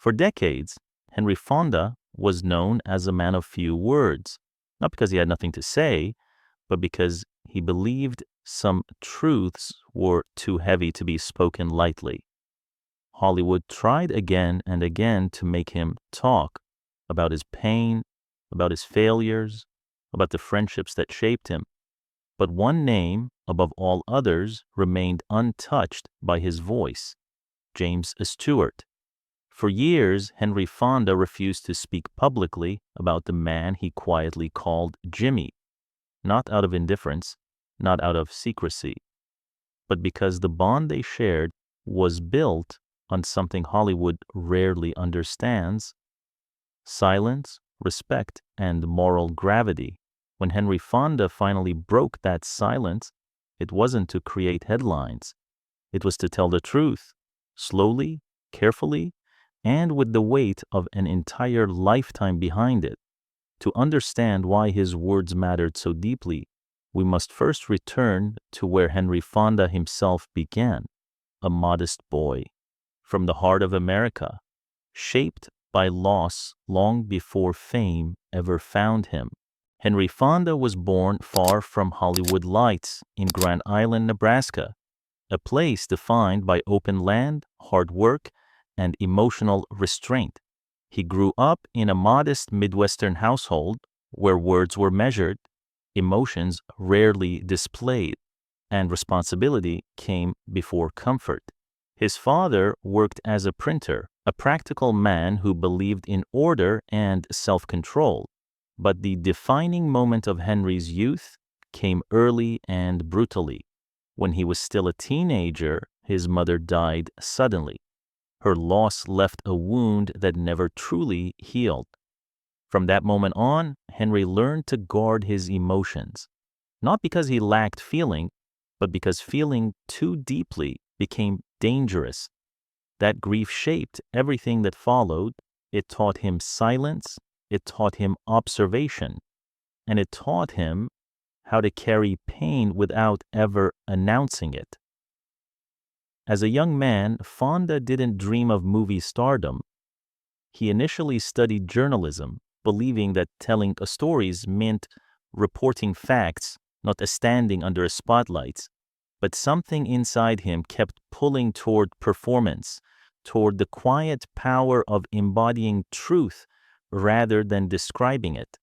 For decades, Henry Fonda was known as a man of few words, not because he had nothing to say, but because he believed some truths were too heavy to be spoken lightly. Hollywood tried again and again to make him talk about his pain, about his failures, about the friendships that shaped him. But one name, above all others, remained untouched by his voice: James Stewart. For years, Henry Fonda refused to speak publicly about the man he quietly called Jimmy, not out of indifference, not out of secrecy, but because the bond they shared was built on something Hollywood rarely understands: silence, respect, and moral gravity. When Henry Fonda finally broke that silence, it wasn't to create headlines. It was to tell the truth, slowly, carefully, and with the weight of an entire lifetime behind it. To understand why his words mattered so deeply, we must first return to where Henry Fonda himself began, a modest boy, from the heart of America, shaped by loss long before fame ever found him. Henry Fonda was born far from Hollywood lights in Grand Island, Nebraska, a place defined by open land, hard work, and emotional restraint. He grew up in a modest Midwestern household where words were measured, emotions rarely displayed, and responsibility came before comfort. His father worked as a printer, a practical man who believed in order and self-control. But the defining moment of Henry's youth came early and brutally. When he was still a teenager, his mother died suddenly. Her loss left a wound that never truly healed. From that moment on, Henry learned to guard his emotions, not because he lacked feeling, but because feeling too deeply became dangerous. That grief shaped everything that followed. It taught him silence, it taught him observation, and it taught him how to carry pain without ever announcing it. As a young man, Fonda didn't dream of movie stardom. He initially studied journalism, believing that telling stories meant reporting facts, not standing under a spotlight. But something inside him kept pulling toward performance, toward the quiet power of embodying truth rather than describing it.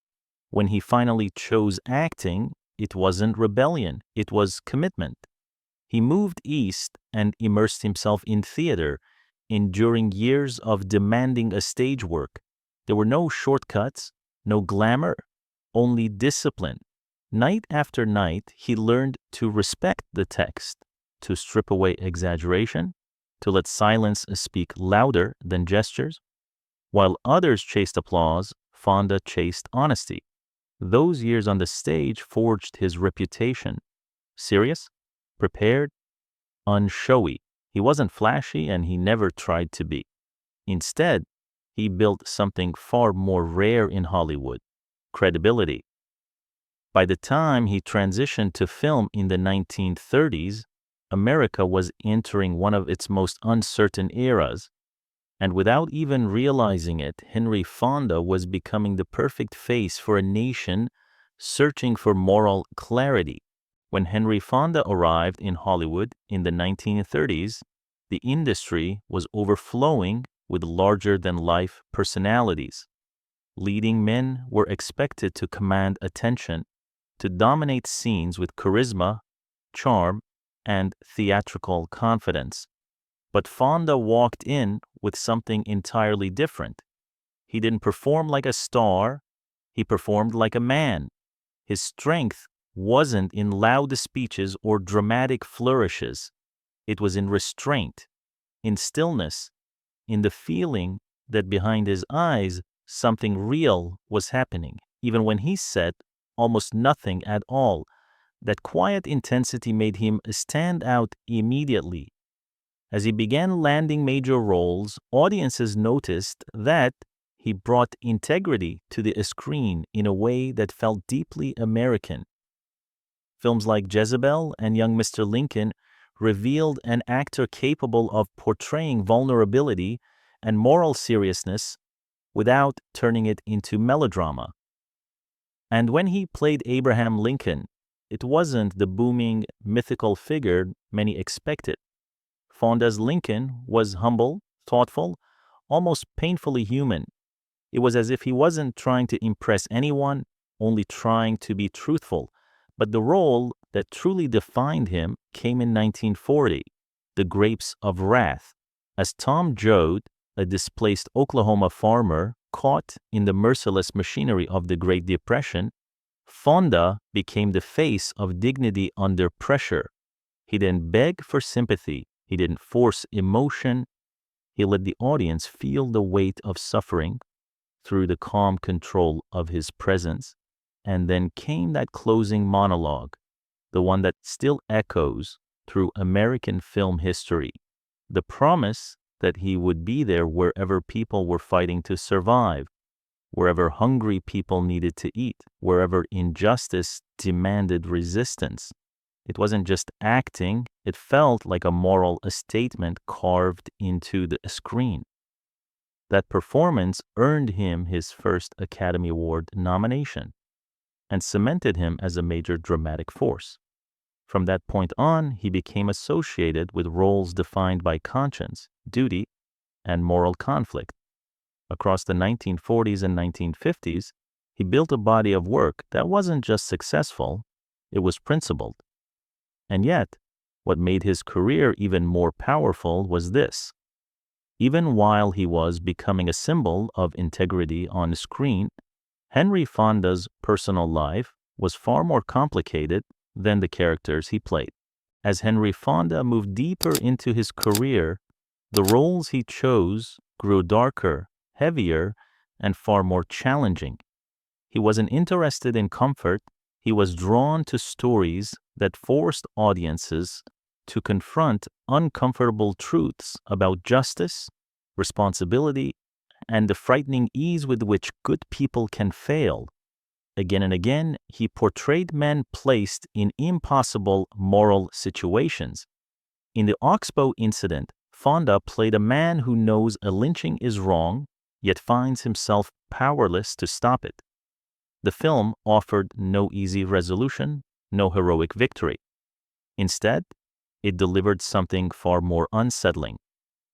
When he finally chose acting, it wasn't rebellion, it was commitment. He moved east and immersed himself in theater, enduring years of demanding stage work. There were no shortcuts, no glamour, only discipline. Night after night, he learned to respect the text, to strip away exaggeration, to let silence speak louder than gestures. While others chased applause, Fonda chased honesty. Those years on the stage forged his reputation. Serious, prepared, unshowy. He wasn't flashy, and he never tried to be. Instead, he built something far more rare in Hollywood: credibility. By the time he transitioned to film in the 1930s, America was entering one of its most uncertain eras. And without even realizing it, Henry Fonda was becoming the perfect face for a nation searching for moral clarity. When Henry Fonda arrived in Hollywood in the 1930s, the industry was overflowing with larger-than-life personalities. Leading men were expected to command attention, to dominate scenes with charisma, charm, and theatrical confidence. But Fonda walked in with something entirely different. He didn't perform like a star, he performed like a man. His strength wasn't in loud speeches or dramatic flourishes. It was in restraint, in stillness, in the feeling that behind his eyes something real was happening. Even when he said almost nothing at all, that quiet intensity made him stand out immediately. As he began landing major roles, audiences noticed that he brought integrity to the screen in a way that felt deeply American. Films like Jezebel and Young Mr. Lincoln revealed an actor capable of portraying vulnerability and moral seriousness without turning it into melodrama. And when he played Abraham Lincoln, it wasn't the booming, mythical figure many expected. Fonda's Lincoln was humble, thoughtful, almost painfully human. It was as if he wasn't trying to impress anyone, only trying to be truthful. But the role that truly defined him came in 1940, The Grapes of Wrath, as Tom Joad, a displaced Oklahoma farmer caught in the merciless machinery of the Great Depression. Fonda became the face of dignity under pressure. He didn't beg for sympathy. He didn't force emotion. He let the audience feel the weight of suffering through the calm control of his presence. And then came that closing monologue, the one that still echoes through American film history. The promise that he would be there wherever people were fighting to survive, wherever hungry people needed to eat, wherever injustice demanded resistance. It wasn't just acting, it felt like a moral statement carved into the screen. That performance earned him his first Academy Award nomination and cemented him as a major dramatic force. From that point on, he became associated with roles defined by conscience, duty, and moral conflict. Across the 1940s and 1950s, he built a body of work that wasn't just successful, it was principled. And yet, what made his career even more powerful was this. Even while he was becoming a symbol of integrity on screen, Henry Fonda's personal life was far more complicated than the characters he played. As Henry Fonda moved deeper into his career, the roles he chose grew darker, heavier, and far more challenging. He wasn't interested in comfort. He was drawn to stories that forced audiences to confront uncomfortable truths about justice, responsibility, and the frightening ease with which good people can fail. Again and again, he portrayed men placed in impossible moral situations. In the Oxbow incident, Fonda played a man who knows a lynching is wrong, yet finds himself powerless to stop it. The film offered no easy resolution, no heroic victory. Instead, it delivered something far more unsettling,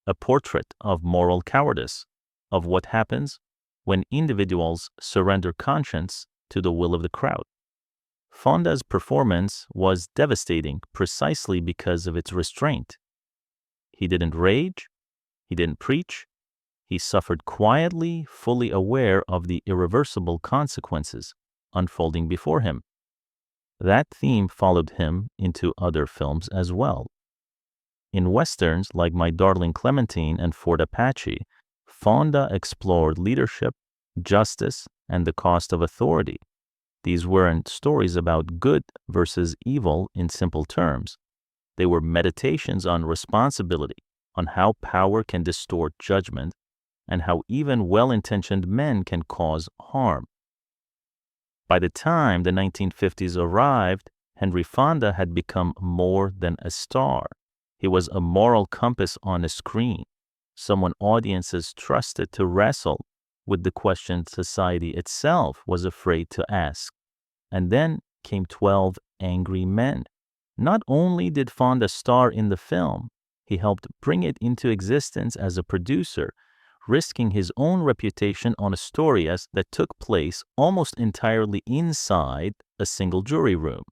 a portrait of moral cowardice, of what happens when individuals surrender conscience to the will of the crowd. Fonda's performance was devastating precisely because of its restraint. He didn't rage, he didn't preach, he suffered quietly, fully aware of the irreversible consequences unfolding before him. That theme followed him into other films as well. In westerns like My Darling Clementine and Fort Apache, Fonda explored leadership, justice, and the cost of authority. These weren't stories about good versus evil in simple terms. They were meditations on responsibility, on how power can distort judgment, and how even well-intentioned men can cause harm. By the time the 1950s arrived, Henry Fonda had become more than a star. He was a moral compass on a screen, someone audiences trusted to wrestle with the questions society itself was afraid to ask. And then came 12 Angry Men. Not only did Fonda star in the film, he helped bring it into existence as a producer, risking his own reputation on a story that took place almost entirely inside a single jury room.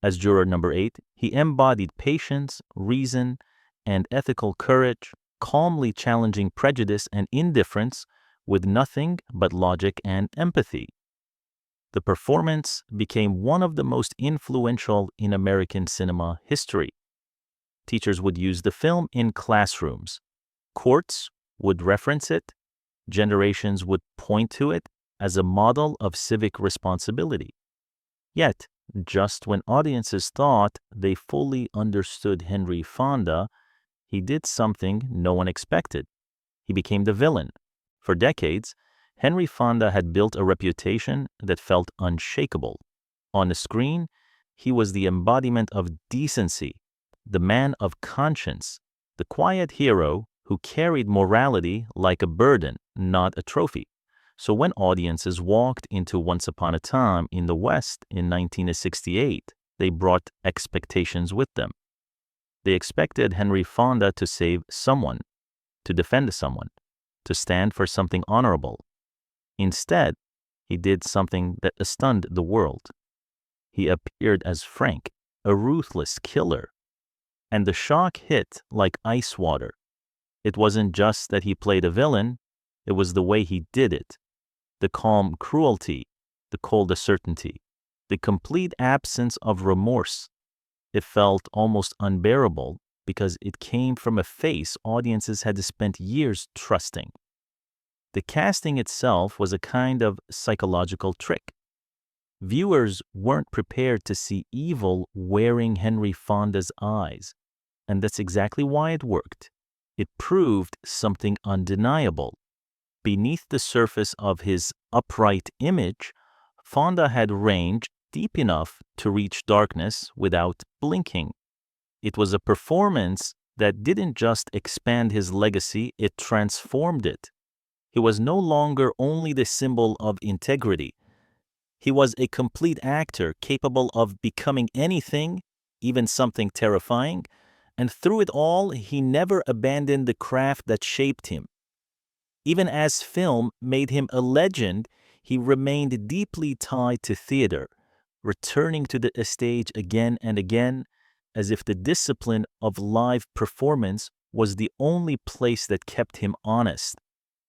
As juror number 8, he embodied patience, reason, and ethical courage, calmly challenging prejudice and indifference with nothing but logic and empathy. The performance became one of the most influential in American cinema history. Teachers would use the film in classrooms. Courts would reference it. Generations would point to it as a model of civic responsibility. Yet, just when audiences thought they fully understood Henry Fonda, he did something no one expected. He became the villain. For decades, Henry Fonda had built a reputation that felt unshakable. On the screen, he was the embodiment of decency, the man of conscience, the quiet hero who carried morality like a burden, not a trophy. So when audiences walked into Once Upon a Time in the West in 1968, they brought expectations with them. They expected Henry Fonda to save someone, to defend someone, to stand for something honorable. Instead, he did something that stunned the world. He appeared as Frank, a ruthless killer. And the shock hit like ice water. It wasn't just that he played a villain, it was the way he did it. The calm cruelty, the cold certainty, the complete absence of remorse. It felt almost unbearable because it came from a face audiences had spent years trusting. The casting itself was a kind of psychological trick. Viewers weren't prepared to see evil wearing Henry Fonda's eyes, and that's exactly why it worked. It proved something undeniable. Beneath the surface of his upright image, Fonda had range deep enough to reach darkness without blinking. It was a performance that didn't just expand his legacy, it transformed it. He was no longer only the symbol of integrity. He was a complete actor capable of becoming anything, even something terrifying, and through it all, he never abandoned the craft that shaped him. Even as film made him a legend, he remained deeply tied to theater, returning to the stage again and again, as if the discipline of live performance was the only place that kept him honest.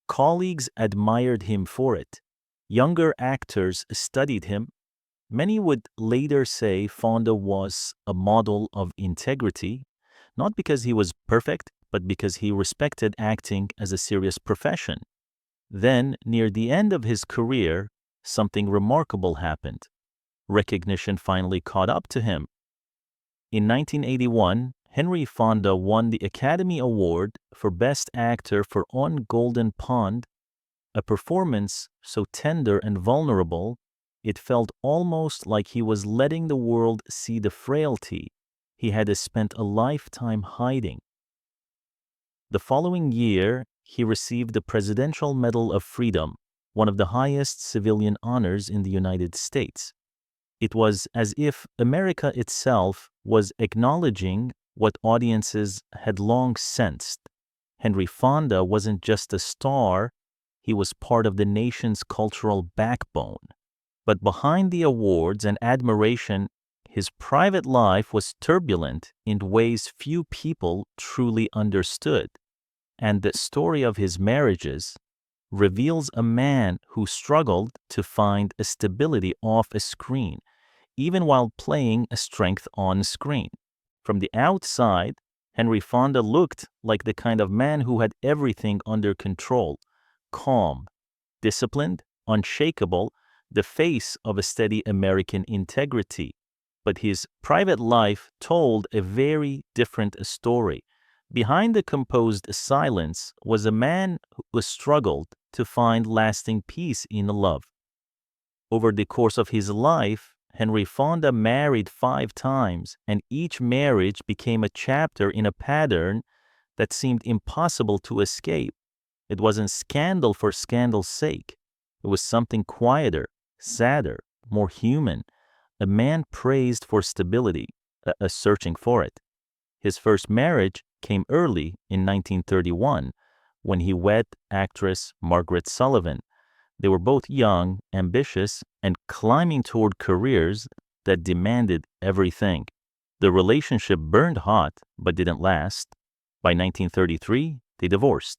Colleagues admired him for it. Younger actors studied him. Many would later say Fonda was a model of integrity, not because he was perfect, but because he respected acting as a serious profession. Then, near the end of his career, something remarkable happened. Recognition finally caught up to him. In 1981, Henry Fonda won the Academy Award for Best Actor for On Golden Pond, a performance so tender and vulnerable, it felt almost like he was letting the world see the frailty he had spent a lifetime hiding. The following year, he received the Presidential Medal of Freedom, one of the highest civilian honors in the United States. It was as if America itself was acknowledging what audiences had long sensed. Henry Fonda wasn't just a star, he was part of the nation's cultural backbone. But behind the awards and admiration, his private life was turbulent in ways few people truly understood. And the story of his marriages reveals a man who struggled to find a stability off a screen, even while playing a strength on screen. From the outside, Henry Fonda looked like the kind of man who had everything under control, calm, disciplined, unshakable, the face of a steady American integrity. But his private life told a very different story. Behind the composed silence was a man who struggled to find lasting peace in love. Over the course of his life, Henry Fonda married 5 times, and each marriage became a chapter in a pattern that seemed impossible to escape. It wasn't scandal for scandal's sake. It was something quieter, sadder, more human. A man praised for stability, a searching for it. His first marriage came early in 1931 when he wed actress Margaret Sullivan. They were both young, ambitious, and climbing toward careers that demanded everything. The relationship burned hot but didn't last. By 1933, they divorced.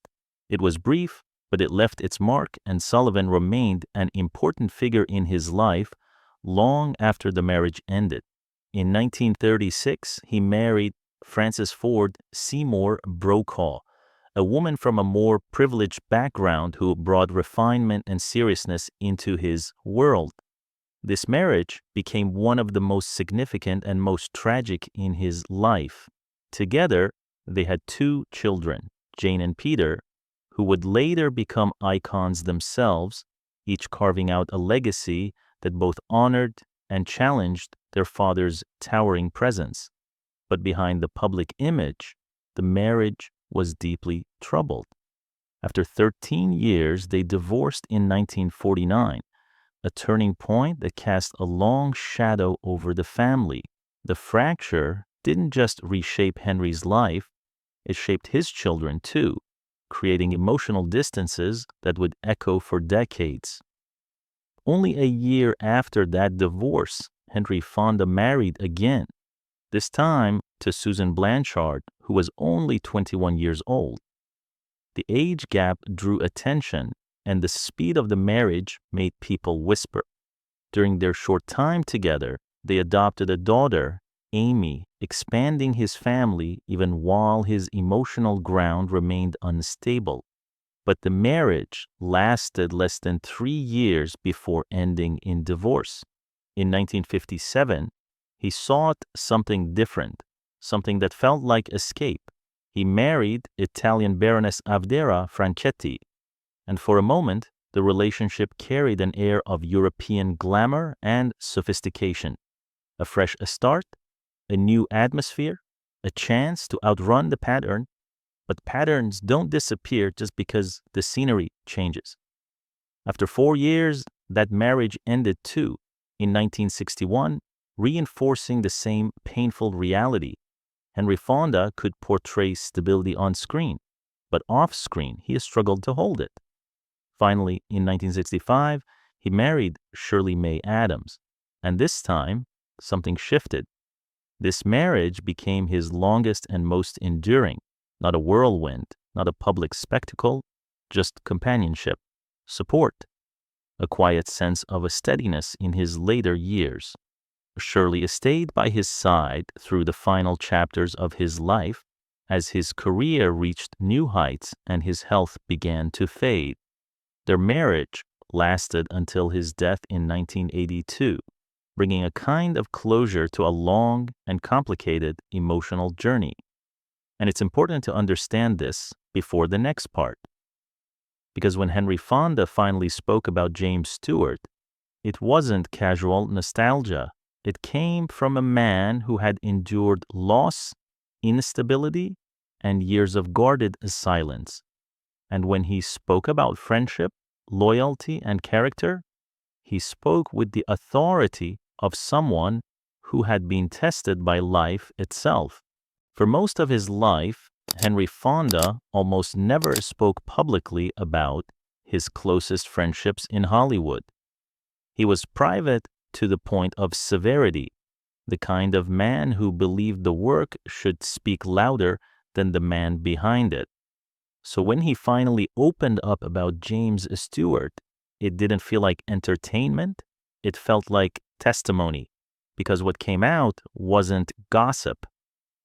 It was brief, but it left its mark, and Sullivan remained an important figure in his life long after the marriage ended. In 1936, he married Frances Ford Seymour Brokaw, a woman from a more privileged background who brought refinement and seriousness into his world. This marriage became one of the most significant and most tragic in his life. Together, they had 2 children, Jane and Peter, who would later become icons themselves, each carving out a legacy that both honored and challenged their father's towering presence. But behind the public image, the marriage was deeply troubled. After 13 years, they divorced in 1949, a turning point that cast a long shadow over the family. The fracture didn't just reshape Henry's life, it shaped his children too, creating emotional distances that would echo for decades. Only a year after that divorce, Henry Fonda married again, this time to Susan Blanchard, who was only 21 years old. The age gap drew attention, and the speed of the marriage made people whisper. During their short time together, they adopted a daughter, Amy, expanding his family even while his emotional ground remained unstable. But the marriage lasted less than 3 years before ending in divorce. In 1957, he sought something different, something that felt like escape. He married Italian Baroness Avdera Franchetti, and for a moment, the relationship carried an air of European glamour and sophistication. A fresh start, a new atmosphere, a chance to outrun the pattern, but patterns don't disappear just because the scenery changes. After 4 years, that marriage ended too, in 1961, reinforcing the same painful reality. Henry Fonda could portray stability on screen, but off screen, he struggled to hold it. Finally, in 1965, he married Shirley May Adams, and this time, something shifted. This marriage became his longest and most enduring, not a whirlwind, not a public spectacle, just companionship, support, a quiet sense of a steadiness in his later years. Shirley stayed by his side through the final chapters of his life as his career reached new heights and his health began to fade. Their marriage lasted until his death in 1982, bringing a kind of closure to a long and complicated emotional journey. And it's important to understand this before the next part. Because when Henry Fonda finally spoke about James Stewart, it wasn't casual nostalgia. It came from a man who had endured loss, instability, and years of guarded silence. And when he spoke about friendship, loyalty, and character, he spoke with the authority of someone who had been tested by life itself. For most of his life, Henry Fonda almost never spoke publicly about his closest friendships in Hollywood. He was private to the point of severity, the kind of man who believed the work should speak louder than the man behind it. So when he finally opened up about James Stewart, it didn't feel like entertainment, it felt like testimony, because what came out wasn't gossip.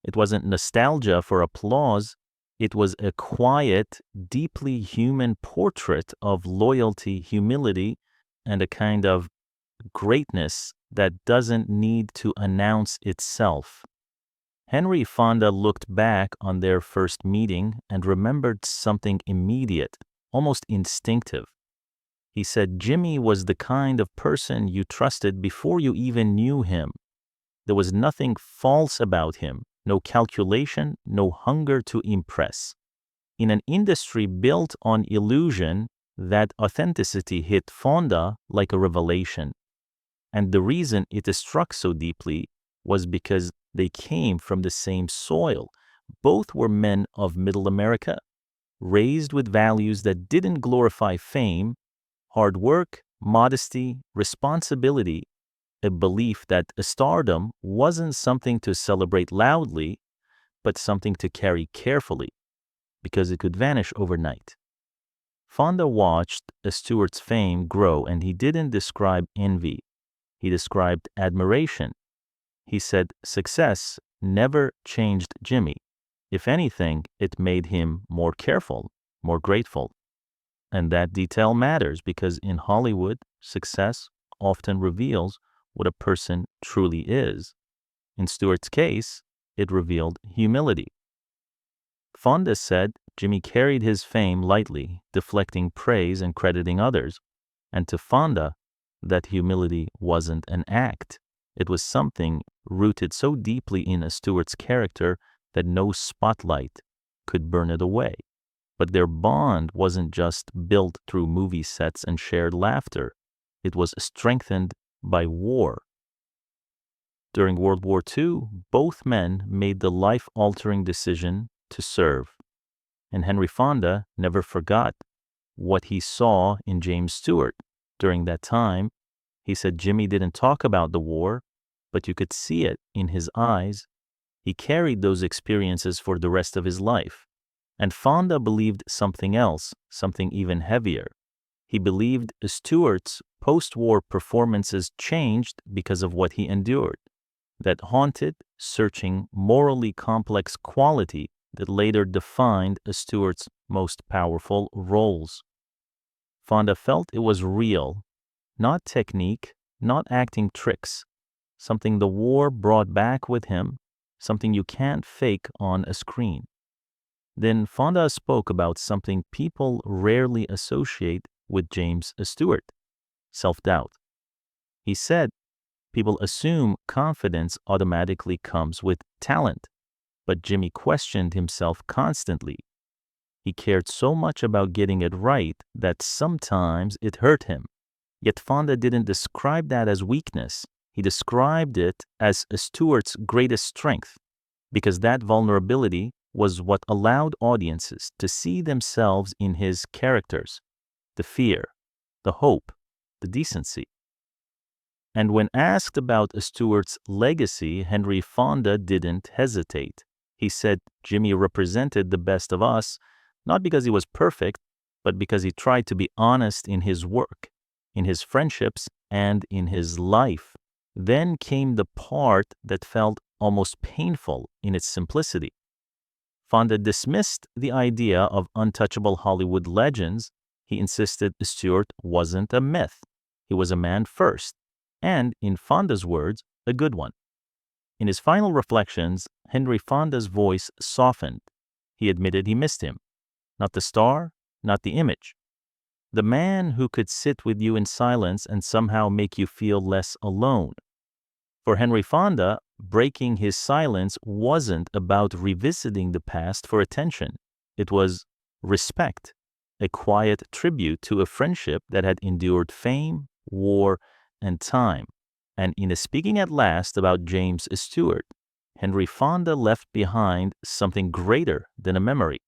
It wasn't nostalgia for applause. It was a quiet, deeply human portrait of loyalty, humility, and a kind of greatness that doesn't need to announce itself. Henry Fonda looked back on their first meeting and remembered something immediate, almost instinctive. He said Jimmy was the kind of person you trusted before you even knew him. There was nothing false about him, no calculation, no hunger to impress. In an industry built on illusion, that authenticity hit Fonda like a revelation. And the reason it struck so deeply was because they came from the same soil. Both were men of Middle America, raised with values that didn't glorify fame, hard work, modesty, responsibility, a belief that stardom wasn't something to celebrate loudly, but something to carry carefully, because it could vanish overnight. Fonda watched Stewart's fame grow, and he didn't describe envy. He described admiration. He said success never changed Jimmy. If anything, it made him more careful, more grateful. And that detail matters because in Hollywood, success often reveals what a person truly is. In Stewart's case, it revealed humility. Fonda said Jimmy carried his fame lightly, deflecting praise and crediting others. And to Fonda, that humility wasn't an act. It was something rooted so deeply in Stewart's character that no spotlight could burn it away. But their bond wasn't just built through movie sets and shared laughter. It was strengthened by war. During World War II, both men made the life-altering decision to serve. And Henry Fonda never forgot what he saw in James Stewart. During that time, he said Jimmy didn't talk about the war, but you could see it in his eyes. He carried those experiences for the rest of his life. And Fonda believed something else, something even heavier. He believed Stewart's post-war performances changed because of what he endured, that haunted, searching, morally complex quality that later defined Stewart's most powerful roles. Fonda felt it was real, not technique, not acting tricks, something the war brought back with him, something you can't fake on a screen. Then Fonda spoke about something people rarely associate with James Stewart: self-doubt. He said, people assume confidence automatically comes with talent, but Jimmy questioned himself constantly. He cared so much about getting it right that sometimes it hurt him. Yet Fonda didn't describe that as weakness. He described it as Stewart's greatest strength, because that vulnerability was what allowed audiences to see themselves in his characters, the fear, the hope, the decency. And when asked about Stewart's legacy, Henry Fonda didn't hesitate. He said Jimmy represented the best of us, not because he was perfect, but because he tried to be honest in his work, in his friendships, and in his life. Then came the part that felt almost painful in its simplicity. Fonda dismissed the idea of untouchable Hollywood legends. He insisted Stewart wasn't a myth. He was a man first, and, in Fonda's words, a good one. In his final reflections, Henry Fonda's voice softened. He admitted he missed him. Not the star, not the image. The man who could sit with you in silence and somehow make you feel less alone. For Henry Fonda, breaking his silence wasn't about revisiting the past for attention. It was respect, a quiet tribute to a friendship that had endured fame, war, and time. And in speaking at last about James Stewart, Henry Fonda left behind something greater than a memory.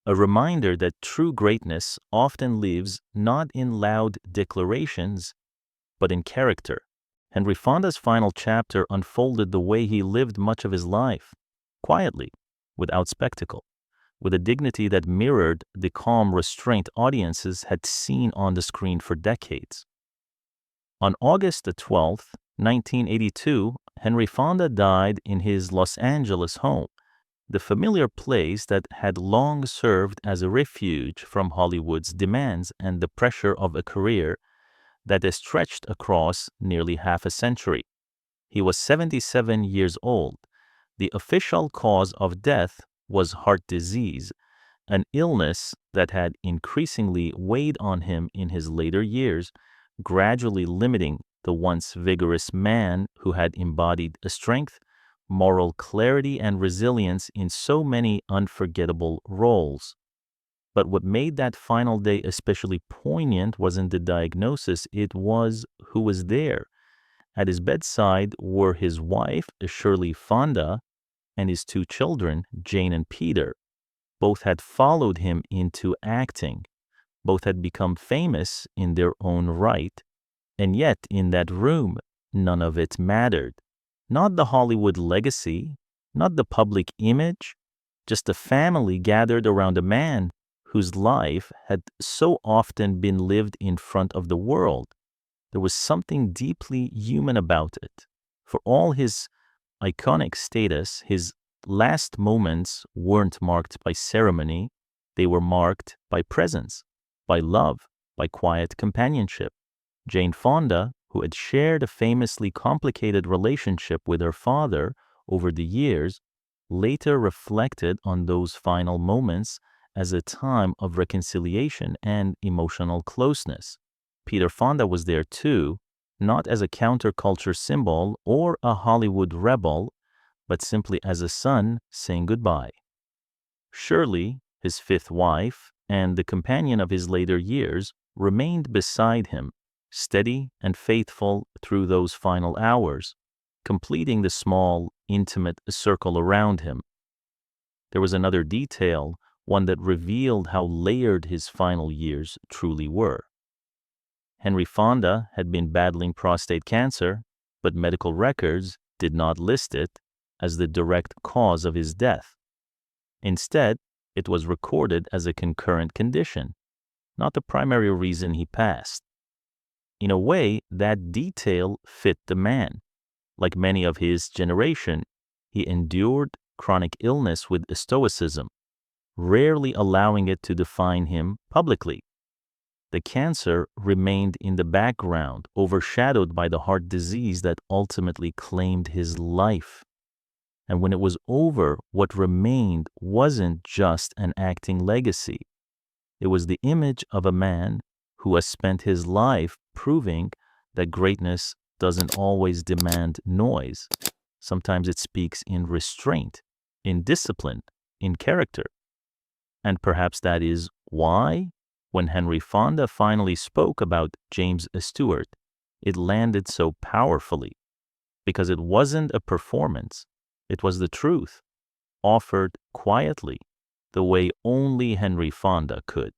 A reminder that true greatness often lives not in loud declarations, but in character. Henry Fonda's final chapter unfolded the way he lived much of his life, quietly, without spectacle, with a dignity that mirrored the calm restraint audiences had seen on the screen for decades. On August 12, 1982, Henry Fonda died in his Los Angeles home, the familiar place that had long served as a refuge from Hollywood's demands and the pressure of a career that has stretched across nearly half a century. He was 77 years old. The official cause of death was heart disease, an illness that had increasingly weighed on him in his later years, gradually limiting the once vigorous man who had embodied strength, moral clarity, and resilience in so many unforgettable roles. But what made that final day especially poignant wasn't the diagnosis, it was who was there. At his bedside were his wife, Shirley Fonda, and his two children, Jane and Peter. Both had followed him into acting. Both had become famous in their own right. And yet, in that room, none of it mattered. Not the Hollywood legacy, not the public image, just a family gathered around a man whose life had so often been lived in front of the world. There was something deeply human about it. For all his iconic status, his last moments weren't marked by ceremony. They were marked by presence, by love, by quiet companionship. Jane Fonda, who had shared a famously complicated relationship with her father over the years, later reflected on those final moments as a time of reconciliation and emotional closeness. Peter Fonda was there too, not as a counterculture symbol or a Hollywood rebel, but simply as a son saying goodbye. Shirley, his fifth wife, and the companion of his later years, remained beside him, steady and faithful through those final hours, completing the small, intimate circle around him. There was another detail, one that revealed how layered his final years truly were. Henry Fonda had been battling prostate cancer, but medical records did not list it as the direct cause of his death. Instead, it was recorded as a concurrent condition, not the primary reason he passed. In a way, that detail fit the man. Like many of his generation, he endured chronic illness with stoicism, rarely allowing it to define him publicly. The cancer remained in the background, overshadowed by the heart disease that ultimately claimed his life. And when it was over, what remained wasn't just an acting legacy. It was the image of a man who has spent his life proving that greatness doesn't always demand noise. Sometimes it speaks in restraint, in discipline, in character. And perhaps that is why, when Henry Fonda finally spoke about James Stewart, it landed so powerfully. Because it wasn't a performance, it was the truth, offered quietly, the way only Henry Fonda could.